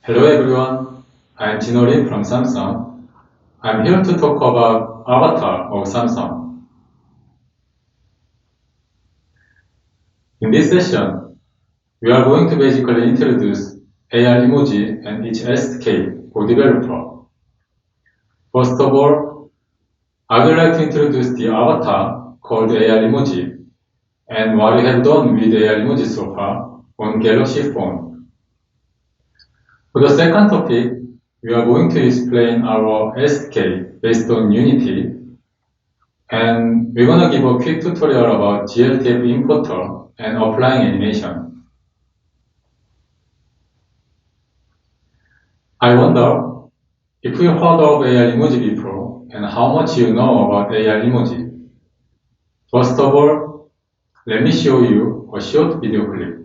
Hello everyone, I'm Jinori from Samsung. I'm here to talk about Avatar of Samsung. In this session, we are going to basically introduce AR emoji and its SDK for developer. First of all, I would like to introduce the avatar called AR emoji and what we have done with AR emoji so far on Galaxy phone. For the second topic, we are going to explain our SDK based on Unity, and we're gonna give a quick tutorial about GLTF importer and applying animation. I wonder if you heard of AR emoji before and how much you know about AR emoji. First of all, let me show you a short video clip.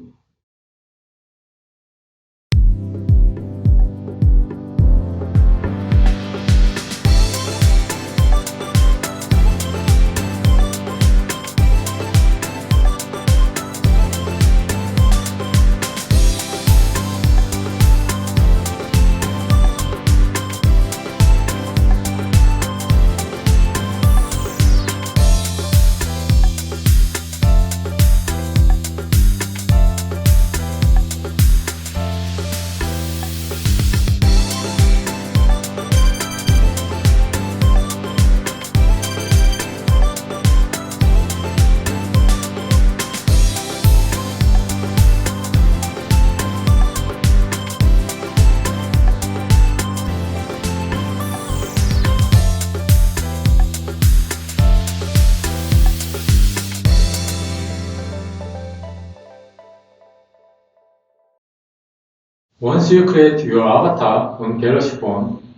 Once you create your avatar on Galaxy phone,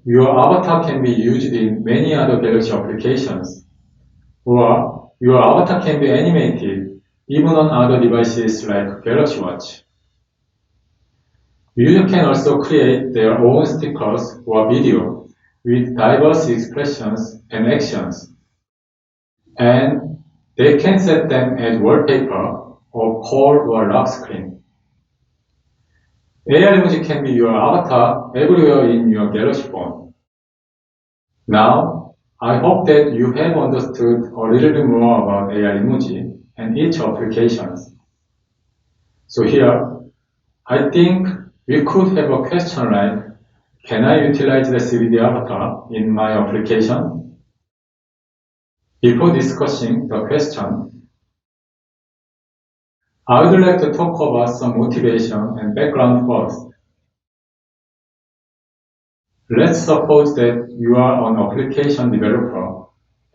your avatar can be used in many other Galaxy applications, or your avatar can be animated even on other devices like Galaxy Watch. Users can also create their own stickers or video with diverse expressions and actions, and they can set them as wallpaper or call or lock screen. AR emoji can be your avatar everywhere in your Galaxy phone. Now, I hope that you have understood a little bit more about AR emoji and its applications. So here, I think we could have a question like, can I utilize the 3D avatar in my application? Before discussing the question, I would like to talk about some motivation and background first. Let's suppose that you are an application developer,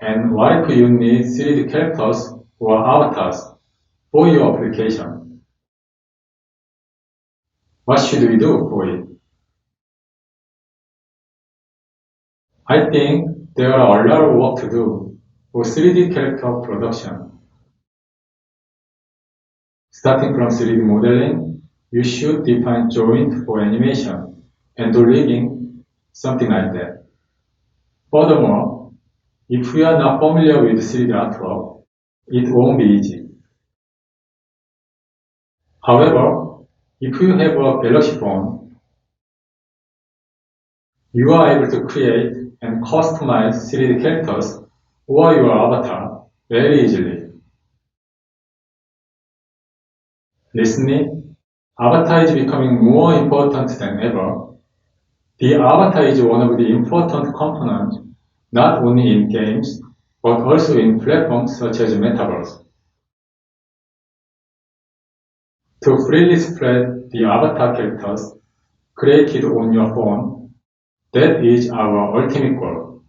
and what if you need 3D characters or avatars for your application? What should we do for it? I think there are a lot of work to do for 3D character production. Starting from 3D modeling, you should define joint for animation and do rigging, something like that. Furthermore, if you are not familiar with 3D artwork, it won't be easy. However, if you have a Galaxy phone, you are able to create and customize 3D characters or your avatar very easily. Recently, avatar is becoming more important than ever. The avatar is one of the important components not only in games, but also in platforms such as Metaverse. To freely spread the avatar characters created on your phone, that is our ultimate goal.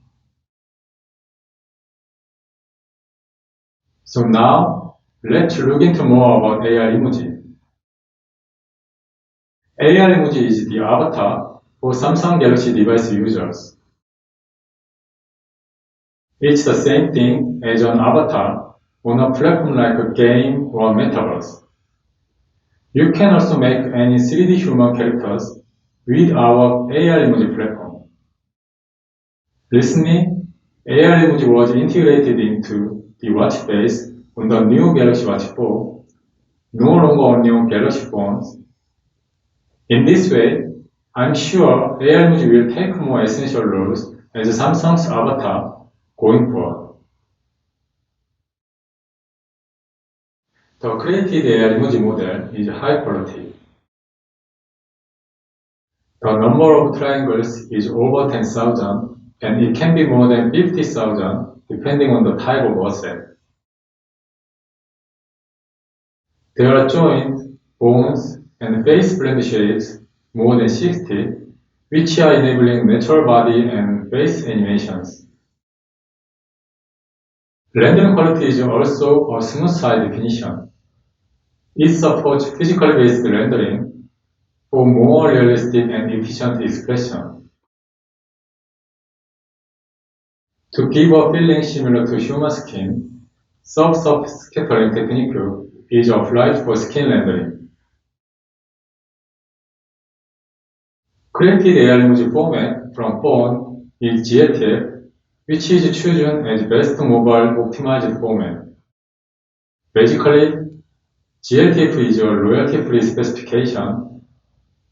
So now, let's look into more about AR emoji. AR emoji is the avatar for Samsung Galaxy device users. It's the same thing as an avatar on a platform like a game or Metaverse. You can also make any 3D human characters with our AR emoji platform. Recently, AR emoji was integrated into the watch face on the new Galaxy Watch 4, no longer only on Galaxy phones. In this way, I'm sure AI emoji will take more essential roles as Samsung's avatar going forward. The created AI emoji model is high quality. The number of triangles is over 10,000 and it can be more than 50,000 depending on the type of asset. There are joints, bones, and face blend shapes more than 60, which are enabling natural body and face animations. Rendering quality is also a smooth high definition. It supports physically based rendering for more realistic and efficient expression. To give a feeling similar to human skin, subsurface scattering technique is applied for skin rendering. Created AI emoji format from phone is GLTF, which is chosen as best mobile optimized format. Basically, GLTF is a royalty-free specification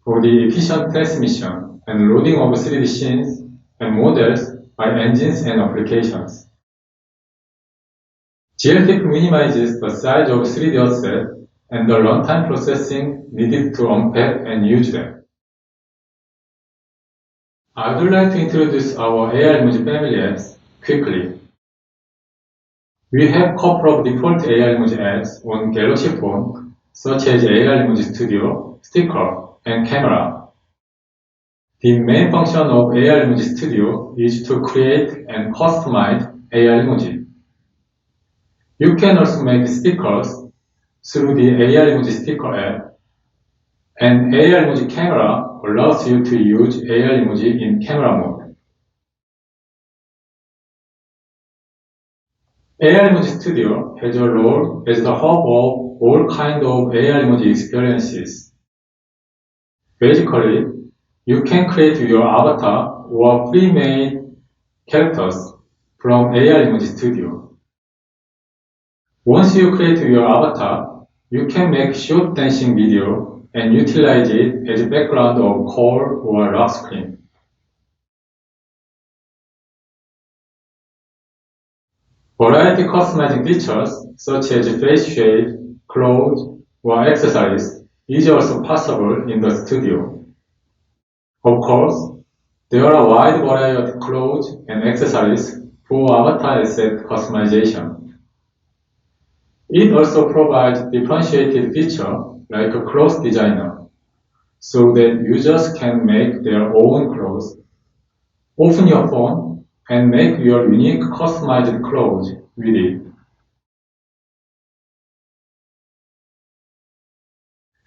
for the efficient transmission and loading of 3D scenes and models by engines and applications. GLTF minimizes the size of 3D assets and the runtime processing needed to unpack and use them. I would like to introduce our AI emoji family apps quickly. We have a couple of default AI emoji apps on Galaxy phone, such as AI Emoji Studio, Sticker, and Camera. The main function of AI Emoji Studio is to create and customize AI emoji. You can also make stickers through the AI Emoji Sticker app, and AI Emoji Camera allows you to use AI emoji in camera mode. AI Emoji Studio has a role as the hub of all kinds of AI emoji experiences. Basically, you can create your avatar or pre-made characters from AI Emoji Studio. Once you create your avatar, you can make short dancing video and utilize it as a background of call or lock screen. Variety customizing features such as face shape, clothes, or accessories is also possible in the studio. Of course, there are a wide variety of clothes and accessories for avatar asset customization. It also provides differentiated features like a clothes designer, so that users can make their own clothes. Open your phone and make your unique customized clothes with it.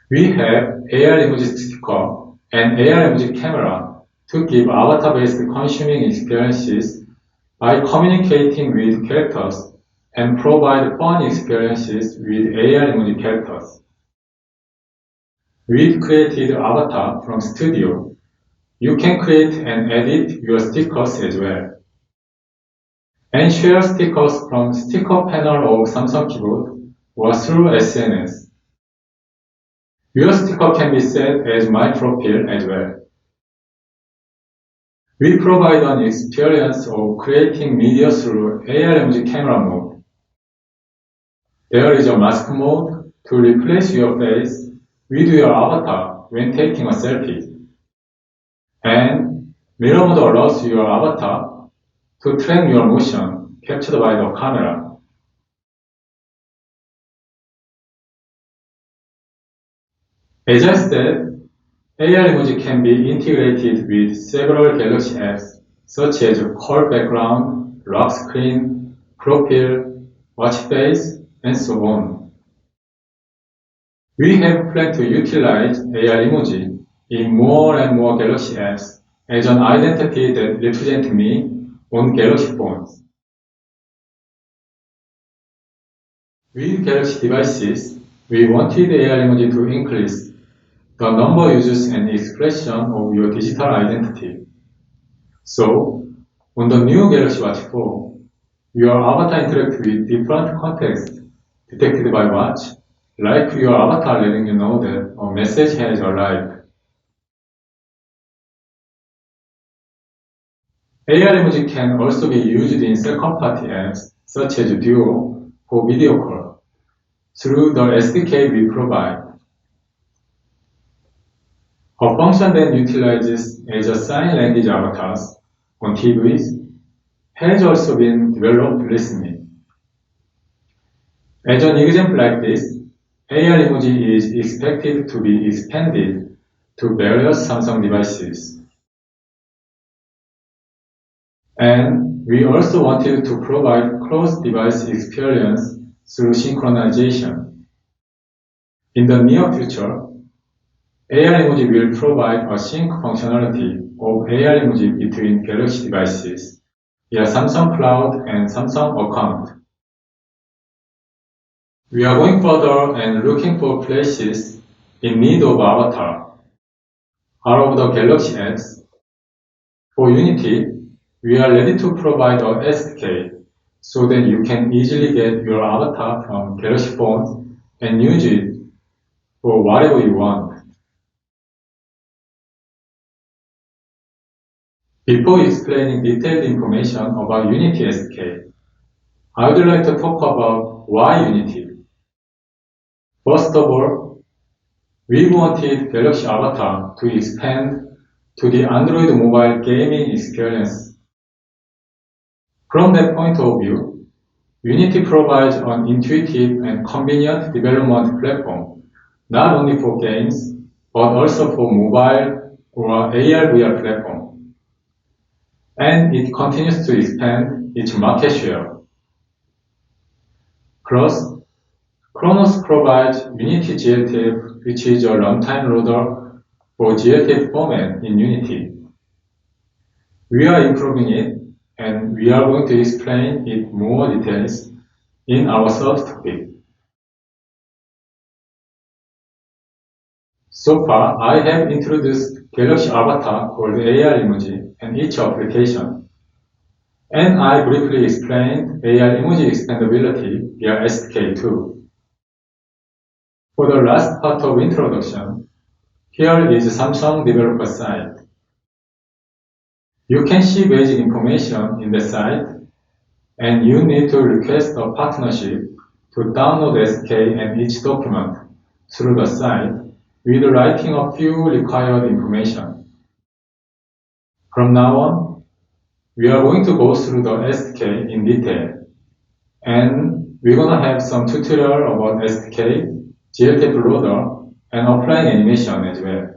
We have AI Emoji Sticker and AI Emoji Camera to give avatar-based consuming experiences by communicating with characters and provide fun experiences with AI emoji characters. With created avatar from Studio, you can create and edit your stickers as well. And share stickers from sticker panel of Samsung Keyboard or through SNS. Your sticker can be set as My Profile as well. We provide an experience of creating media through AI emoji camera mode. There is a mask mode to replace your face with your avatar when taking a selfie. And mirror mode allows your avatar to track your motion captured by the camera. As I said, AI emoji can be integrated with several Galaxy apps such as Call Background, Lock Screen, Profile, Watch Face, and so on. We have planned to utilize AI emoji in more and more Galaxy apps as an identity that represents me on Galaxy phones. With Galaxy devices, we wanted AI emoji to increase the number of users and expression of your digital identity. So, on the new Galaxy Watch 4, your avatar interacts with different contexts detected by Watch, like your avatar letting you know that a message has arrived. AR emoji can also be used in second-party apps such as Duo for video call through the SDK we provide. A function that utilizes Azure Sign Language avatars on TVs has also been developed recently. As an example like this, AR emoji is expected to be expanded to various Samsung devices. And we also wanted to provide cross-device experience through synchronization. In the near future, AR emoji will provide a sync functionality of AR emoji between Galaxy devices via Samsung Cloud and Samsung Account. We are going further and looking for places in need of avatar out of the Galaxy X. For Unity, we are ready to provide a SDK so that you can easily get your avatar from Galaxy phones and use it for whatever you want. Before explaining detailed information about Unity SDK, I would like to talk about why Unity. First of all, we wanted Galaxy Avatar to expand to the Android mobile gaming experience. From that point of view, Unity provides an intuitive and convenient development platform, not only for games, but also for mobile or AR/VR platform. And it continues to expand its market share. Plus, Chronos provides Unity GLTF, which is a runtime loader for GLTF format in Unity. We are improving it, and we are going to explain it more details in our third topic. So far, I have introduced Galaxy Avatar called AR emoji and its application. And I briefly explained AR emoji expandability via SDK too. For the last part of introduction, here is Samsung developer site. You can see basic information in the site, and you need to request a partnership to download SDK and each document through the site with writing a few required information. From now on, we are going to go through the SDK in detail, and we're going to have some tutorial about SDK, GLTF loader, and offline animation as well.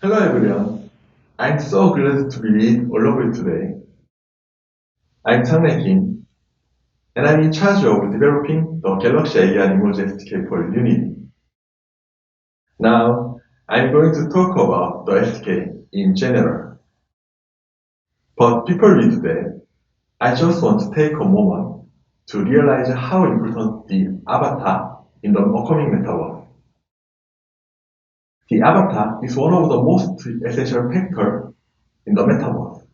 Hello everyone, I'm so glad to be with all of you today. I'm Chang-Rae Kim, and I'm in charge of developing the Galaxy AR Emoji SDK for Unity. Now, I'm going to talk about the SDK in general. But before we do that, I just want to take a moment to realize how important the avatar in the upcoming metaverse. The avatar is one of the most essential factors in the metaverse.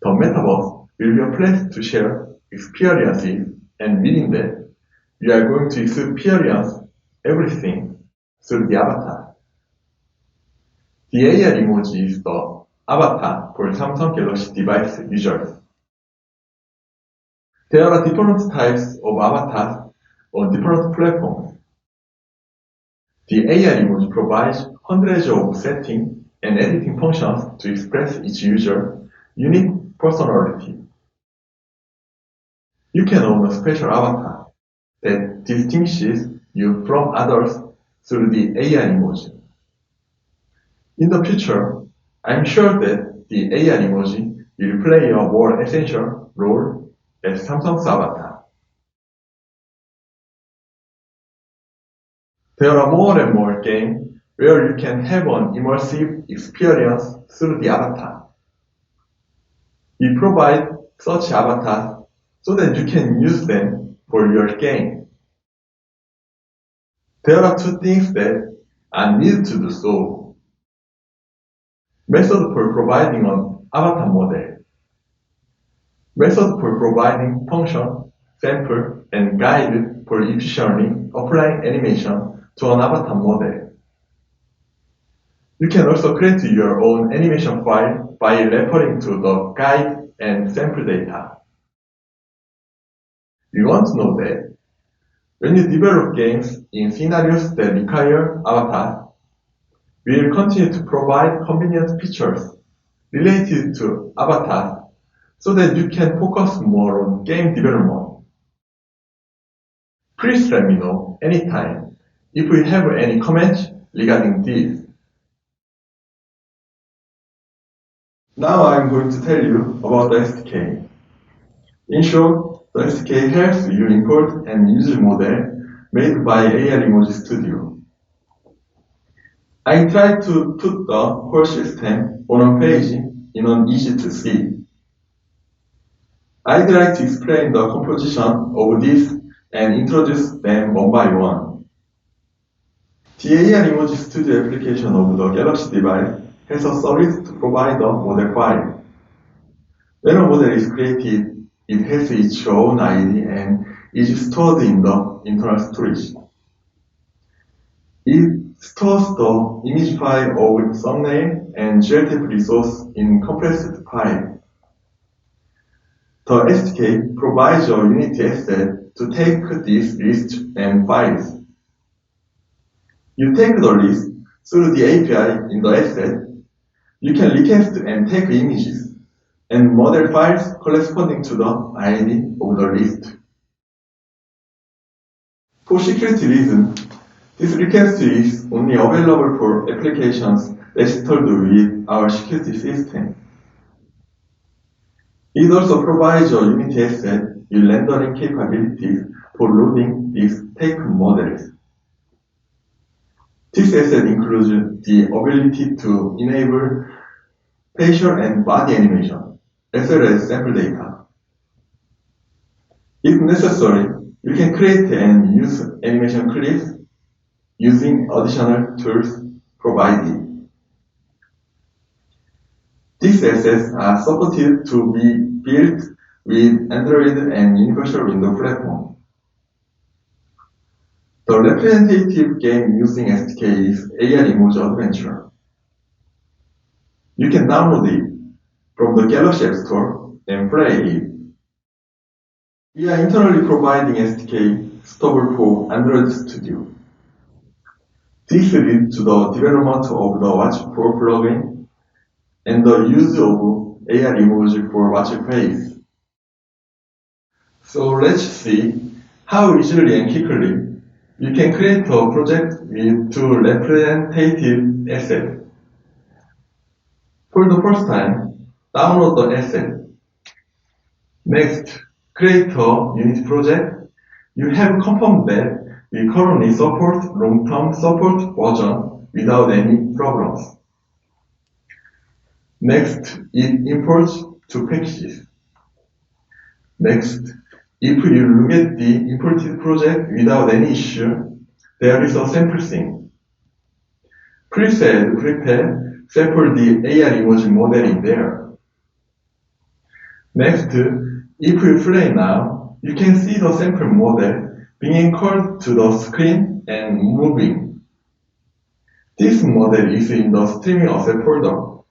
The metaverse will be a place to share experiences, and within that, we are going to experience everything through the avatar. The AR emoji is the avatar for Samsung Galaxy device users. There are different types of avatars on different platforms. The AR emoji provides hundreds of setting and editing functions to express each user's unique personality. You can own a special avatar that distinguishes you from others through the AR emoji. In the future, I'm sure that the AR emoji will play a more essential role as Samsung's avatar. There are more and more games where you can have an immersive experience through the avatar. We provide such avatars so that you can use them for your game. There are two things that are needed to do so. Method for providing an avatar model. Method for providing function, sample, and guide for efficiently applying animation to an avatar model. You can also create your own animation file by referring to the guide and sample data. You want to know that when you develop games in scenarios that require avatars, we will continue to provide convenient features related to avatars so that you can focus more on game development. Please let me know anytime if you have any comments regarding this. Now I'm going to tell you about the SDK. In short, the SDK helps you import and use a model made by AR Emoji Studio. I tried to put the whole system on a page in an easy to see. I'd like to explain the composition of this and introduce them one by one. The AR Emoji Studio application of the Galaxy device has a service to provide a model file. When a model is created, it has its own ID and is stored in the internal storage. It stores the image file of thumbnail and GLTF resource in compressed file. The SDK provides a Unity asset to take this list and files. You take the list through the API in the asset. You can request and take images and model files corresponding to the ID of the list. For security reasons, this request is only available for applications registered with our security system. It also provides a Unity asset with rendering capabilities for loading these taken models. This asset includes the ability to enable facial and body animation, as well as sample data. If necessary, you can create and use animation clips using additional tools provided. These assets are supported to be built with Android and Universal Windows platform. The representative game using SDK is AR Emoji Adventure. You can download it from the Galaxy App Store and play it. We are internally providing SDK stable for Android Studio. This leads to the development of the Watch Pro plugin and the use of AR Emoji for Watch Face. So let's see how easily and quickly you can create a project with two representative assets. For the first time, download the asset. Next, create a Unity project. You have confirmed that we currently support long-term support version without any problems. Next, it imports to packages. Next, if you look at the imported project without any issue, there is a sample scene. Please prepare sample the AR Emoji model in there. Next, if you play now, you can see the sample model being called to the screen and moving. This model is in the streaming asset folder.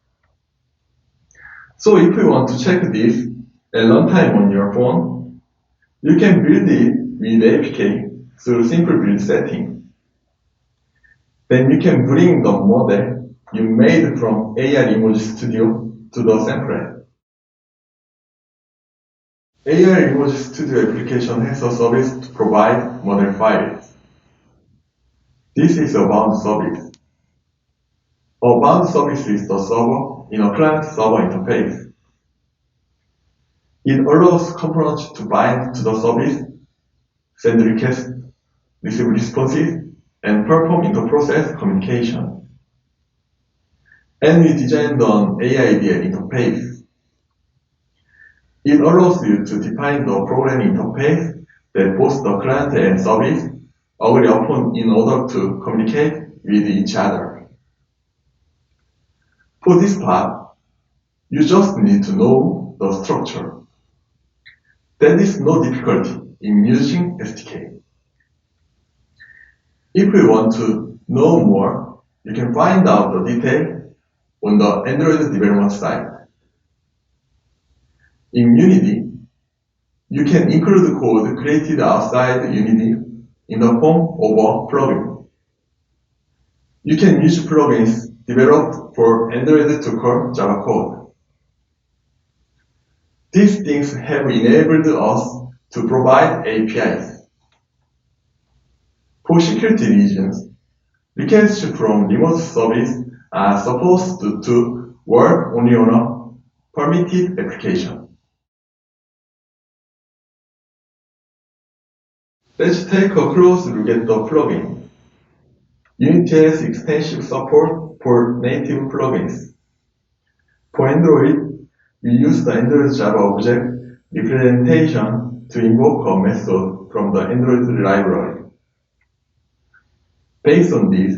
So if you want to check this at runtime on your phone, you can build it with APK through simple build setting. Then you can bring the model you made from AR Emoji Studio to the sample. AR Emoji Studio application has a service to provide model files. This is a bound service. A bound service is the server in a client-server interface. It allows components to bind to the service, send requests, receive responses, and perform inter-process communication. And we designed an AIDL interface. It allows you to define the programming interface that both the client and service agree upon in order to communicate with each other. For this part, you just need to know the structure. There is no difficulty in using SDK. If you want to know more, you can find out the detail on the Android development site. In Unity, you can include code created outside Unity in the form of a plugin. You can use plugins developed for Android to call Java code. These things have enabled us to provide APIs. For security reasons, requests from remote service are supposed to work only on a permitted application. Let's take a close look at the plugin. Unity has extensive support for native plugins. For Android, we use the Android Java object representation to invoke a method from the Android library. Based on this,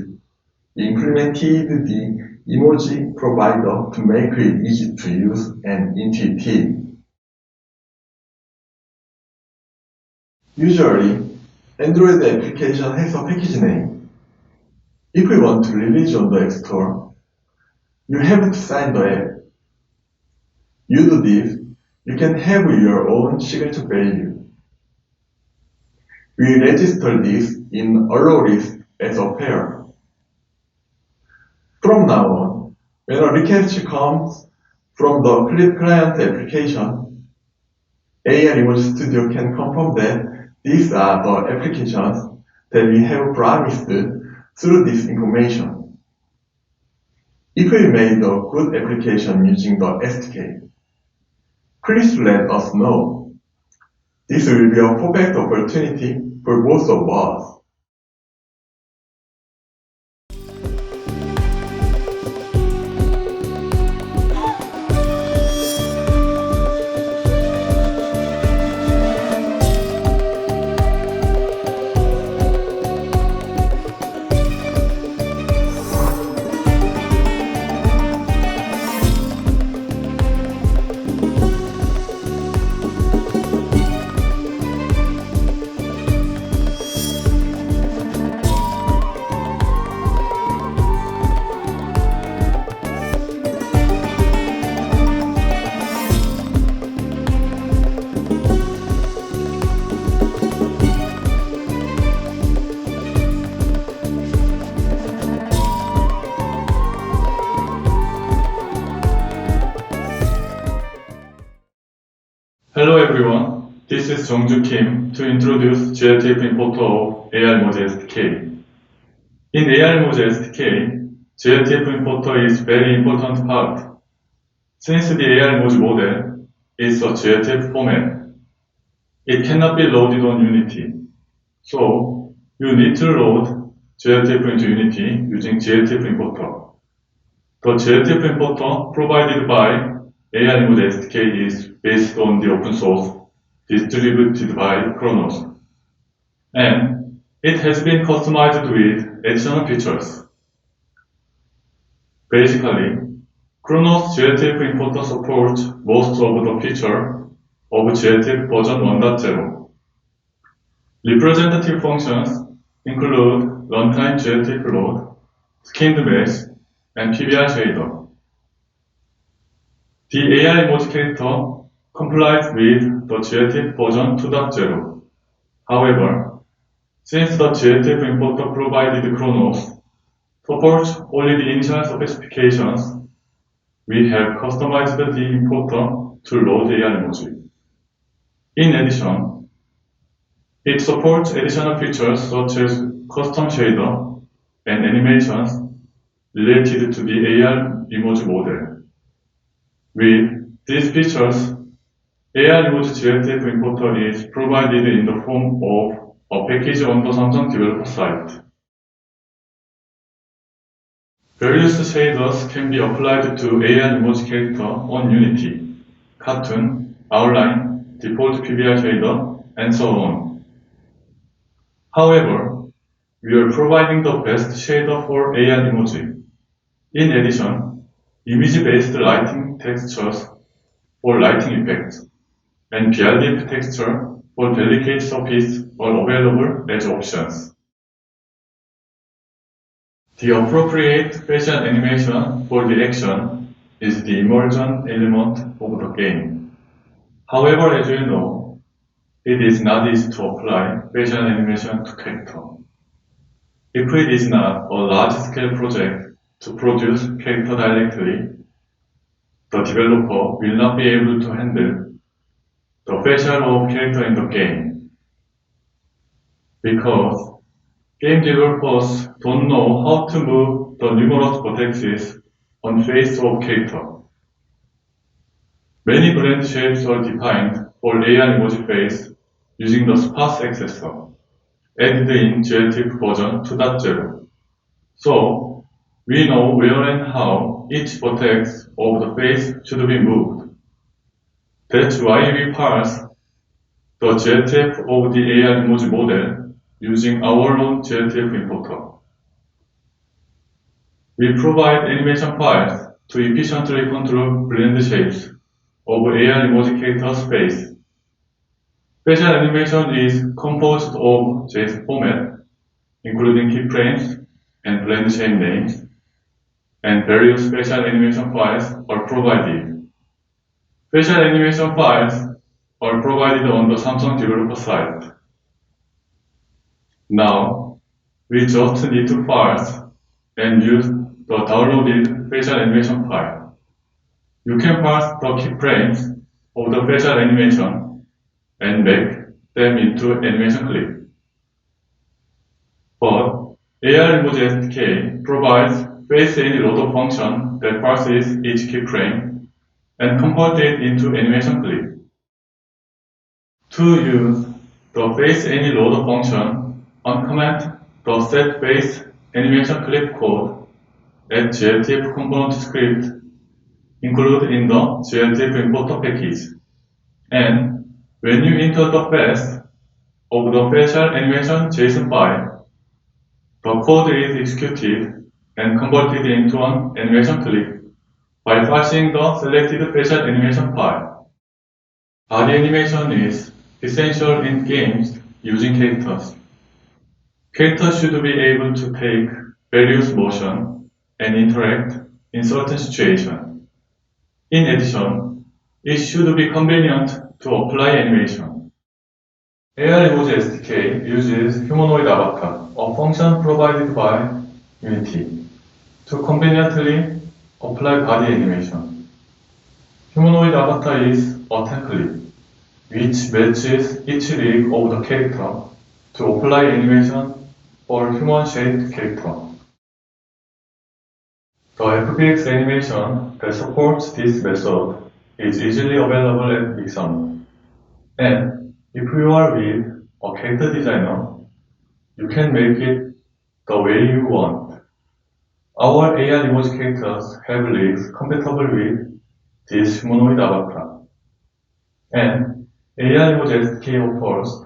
we implemented the emoji provider to make it easy to use and intuitive. Usually, Android application has a package name. If you want to release on the App Store, you have to sign the app. You do this, you can have your own signature value. We register this in allow list as a pair. From now on, when a request comes from the Clip client application, AI Emoji Studio can confirm that these are the applications that we have promised through this information. If we made a good application using the SDK, please let us know. This will be a perfect opportunity for both of us. Hello everyone, this is Jungju Kim to introduce GLTF importer of AI-Emoji SDK. In AI-Emoji SDK, GLTF importer is very important part. Since the AI-Emoji model is a GLTF format, it cannot be loaded on Unity. So, you need to load GLTF into Unity using GLTF importer. The GLTF importer provided by AI-Emoji SDK is based on the open source distributed by Khronos, and it has been customized with additional features. Basically, Khronos GLTF importer supports most of the features of GLTF version 1.0. Representative functions include runtime GLTF load, skinned mesh, and PBR shader. The AI emoji character complies with the GLTF version 2.0. However, since the GLTF importer provided Khronos supports only the initial specifications, we have customized the importer to load AI emoji. In addition, it supports additional features such as custom shader and animations related to the AI emoji model. With these features, AI Emoji GLTF importer is provided in the form of a package on the Samsung developer site. Various shaders can be applied to AI emoji character on Unity, Cartoon, Outline, Default PBR shader, and so on. However, we are providing the best shader for AI emoji. In addition, image-based lighting textures for lighting effects and BRDF texture for delicate surface are available as options. The appropriate facial animation for the action is the immersion element of the game. However, as you know, it is not easy to apply facial animation to character. If it is not a large-scale project to produce character directly, the developer will not be able to handle the facial of character in the game. Because game developers don't know how to move the numerous vertices on face of character. Many blend shapes are defined for AI emoji face using the sparse accessor added in GLTIF version 2.0. So, we know where and how each vertex of the face should be moved. That's why we parse the GLTF of the AI emoji model using our own GLTF importer. We provide animation files to efficiently control blend shapes of AI emoji character space. Facial animation is composed of JSON format, including keyframes and blend shape names, and various facial animation files are provided. Facial animation files are provided on the Samsung developer site. Now, we just need to parse and use the downloaded facial animation file. You can parse the keyframes of the facial animation and make them into animation clip. But AI Emoji SDK provides face any loader function that parses each keyframe and converts it into animation clip. To use the face any loader function, uncomment the set face animation clip code at GLTF component script included in the GLTF importer package. And when you enter the face of the facial animation JSON file, the code is executed and converted into an animation clip by parsing the selected facial animation file. Body animation is essential in games using characters. Characters should be able to take various motion and interact in certain situations. In addition, it should be convenient to apply animation. AI Emoji SDK uses humanoid avatar, a function provided by Unity, to conveniently apply body animation. Humanoid avatar is a template which matches each leg of the character to apply animation for human-shaped character. The FBX animation that supports this method is easily available at Mixamo. And if you are with a character designer, you can make it the way you want. Our AI emoji characters have legs compatible with this humanoid avatar. And AI emoji SDK offers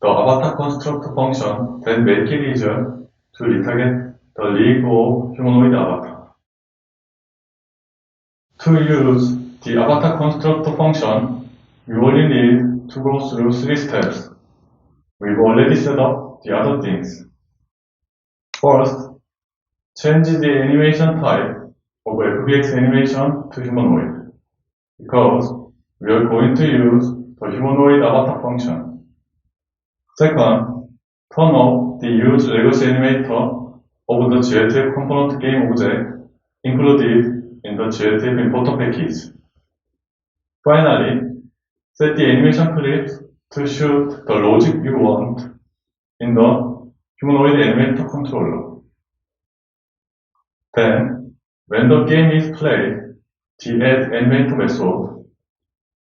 the avatar construct function that make it easier to retarget the leg of humanoid avatar. To use the avatar construct function, we only need to go through 3 steps. We've already set up the other things. First, change the animation type of FBX animation to humanoid, because we are going to use the humanoid avatar function. Second, turn off the use legacy animator of the GLTF component game object included in the GLTF importer package. Finally, set the animation clips to shoot the logic you want in the humanoid animator controller. Then, when the game is played, the add animator method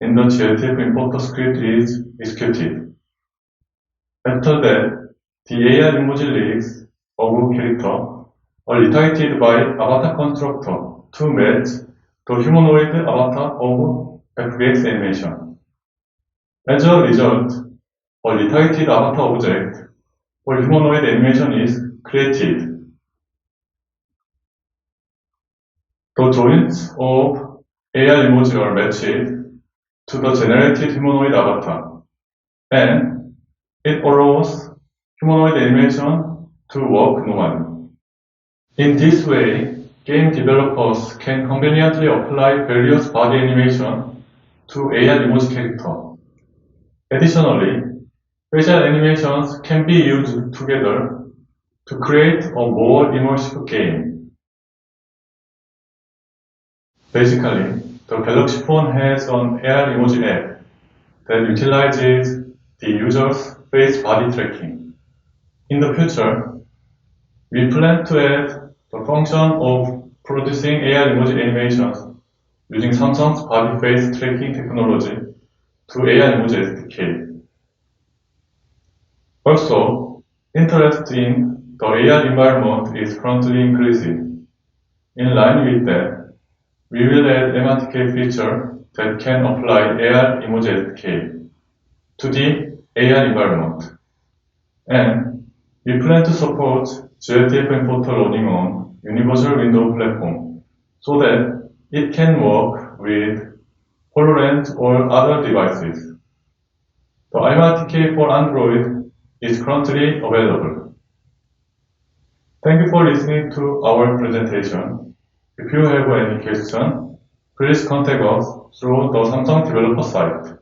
in the GLTF importer script is executed. After that, the AI emoji legs of a character retitled by avatar constructor to match the humanoid avatar of FBX animation. As a result, a retitled avatar object for humanoid animation is created. The joints of AI emoji are matched to the generated humanoid avatar, and it allows humanoid animation to work normally. In this way, game developers can conveniently apply various body animation to AI emoji character. Additionally, facial animations can be used together to create a more immersive game. Basically, the Galaxy phone has an AI emoji app that utilizes the user's face body tracking. In the future, we plan to add the function of producing AI emoji animations using Samsung's body face tracking technology to AI emoji SDK. Also, interest in the AI environment is currently increasing. In line with that, we will add MRTK feature that can apply AI emoji SDK to the AI environment. And we plan to support GLTF and photo running on Universal Window platform so that it can work with HoloLens or other devices. The MRTK for Android is currently available. Thank you for listening to our presentation. If you have any question, please contact us through the Samsung developer site.